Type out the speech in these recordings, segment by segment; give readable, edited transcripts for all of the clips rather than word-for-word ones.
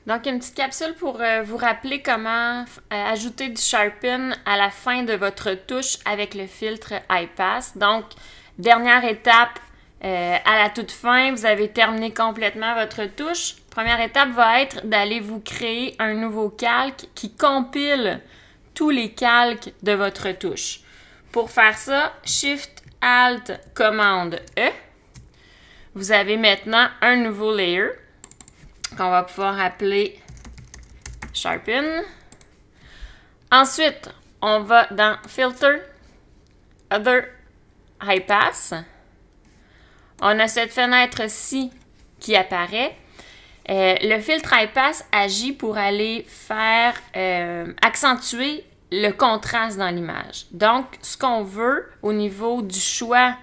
Donc, une petite capsule pour vous rappeler comment ajouter du Sharpen à la fin de votre touche avec le filtre iPass. Donc, dernière étape, à la toute fin, vous avez terminé complètement votre touche. Première étape va être d'aller vous créer un nouveau calque qui compile tous les calques de votre touche. Pour faire ça, Shift, Alt, Commande E. Vous avez maintenant un nouveau layer qu'on va pouvoir appeler Sharpen. Ensuite, on va dans Filter, Other, High Pass. On a cette fenêtre-ci qui apparaît. Le filtre High Pass agit pour aller faire accentuer le contraste dans l'image. Donc, ce qu'on veut au niveau du choix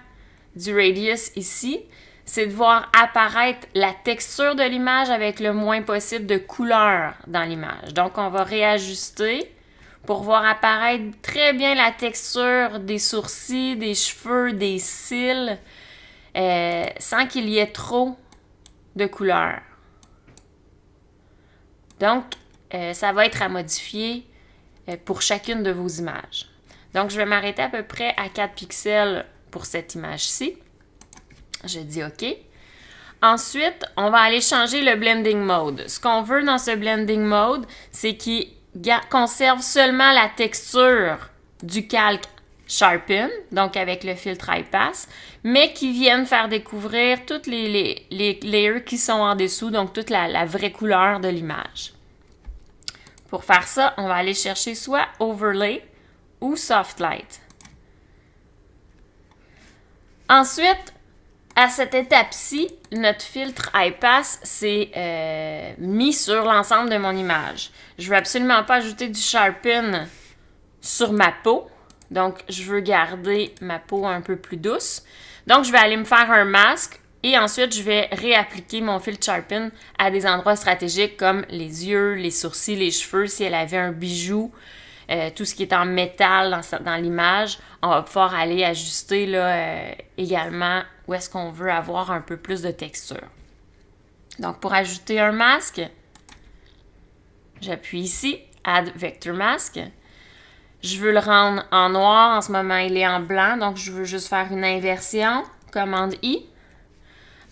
du radius ici, c'est de voir apparaître la texture de l'image avec le moins possible de couleur dans l'image. Donc, on va réajuster pour voir apparaître très bien la texture des sourcils, des cheveux, des cils, sans qu'il y ait trop de couleur. Donc, ça va être à modifier pour chacune de vos images. Donc, je vais m'arrêter à peu près à 4 pixels pour cette image-ci. Je dis OK. Ensuite, on va aller changer le blending mode. Ce qu'on veut dans ce blending mode, c'est qu'il conserve seulement la texture du calque Sharpen, donc avec le filtre iPass, mais qui vienne faire découvrir toutes les layers qui sont en dessous, donc toute la vraie couleur de l'image. Pour faire ça, on va aller chercher soit Overlay ou Soft Light. Ensuite, à cette étape-ci, notre filtre iPass s'est mis sur l'ensemble de mon image. Je ne veux absolument pas ajouter du Sharpen sur ma peau. Donc, je veux garder ma peau un peu plus douce. Donc, je vais aller me faire un masque et ensuite, je vais réappliquer mon filtre Sharpen à des endroits stratégiques comme les yeux, les sourcils, les cheveux. Si elle avait un bijou, tout ce qui est en métal dans l'image, on va pouvoir aller ajuster là, également où est-ce qu'on veut avoir un peu plus de texture. Donc, pour ajouter un masque, j'appuie ici, Add Vector Mask. Je veux le rendre en noir. En ce moment, il est en blanc, donc je veux juste faire une inversion. Commande I.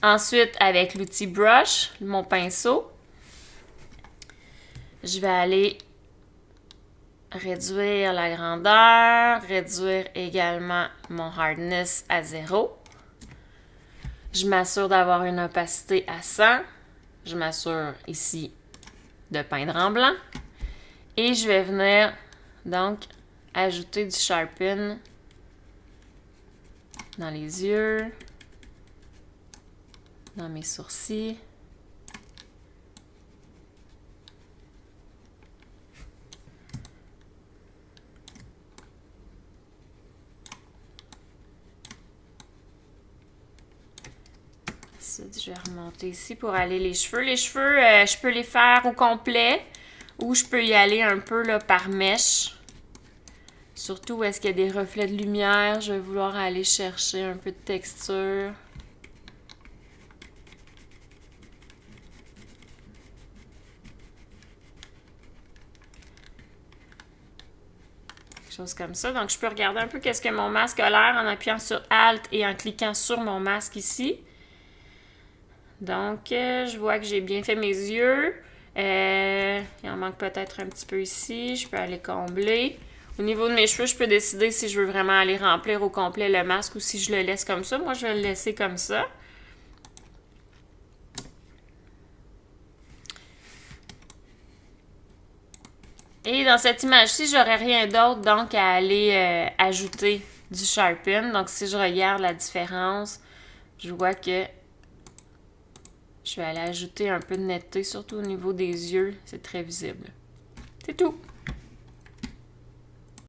Ensuite, avec l'outil Brush, mon pinceau, je vais aller réduire la grandeur, réduire également mon hardness à 0. Je m'assure d'avoir une opacité à 100. Je m'assure ici de peindre en blanc. Et je vais venir donc ajouter du Sharpen dans les yeux, dans mes sourcils. Ensuite, je vais remonter ici pour aller les cheveux. Les cheveux, je peux les faire au complet ou je peux y aller un peu là, par mèche. Surtout où est-ce qu'il y a des reflets de lumière, je vais vouloir aller chercher un peu de texture. Quelque chose comme ça. Donc, je peux regarder un peu qu'est-ce que mon masque a l'air en appuyant sur Alt et en cliquant sur mon masque ici. Donc, je vois que j'ai bien fait mes yeux. Il en manque peut-être un petit peu ici. Je peux aller combler. Au niveau de mes cheveux, je peux décider si je veux vraiment aller remplir au complet le masque ou si je le laisse comme ça. Moi, je vais le laisser comme ça. Et dans cette image-ci, j'aurais rien d'autre donc à aller ajouter du Sharpen. Donc, si je regarde la différence, je vois que je vais aller ajouter un peu de netteté, surtout au niveau des yeux. C'est très visible. C'est tout!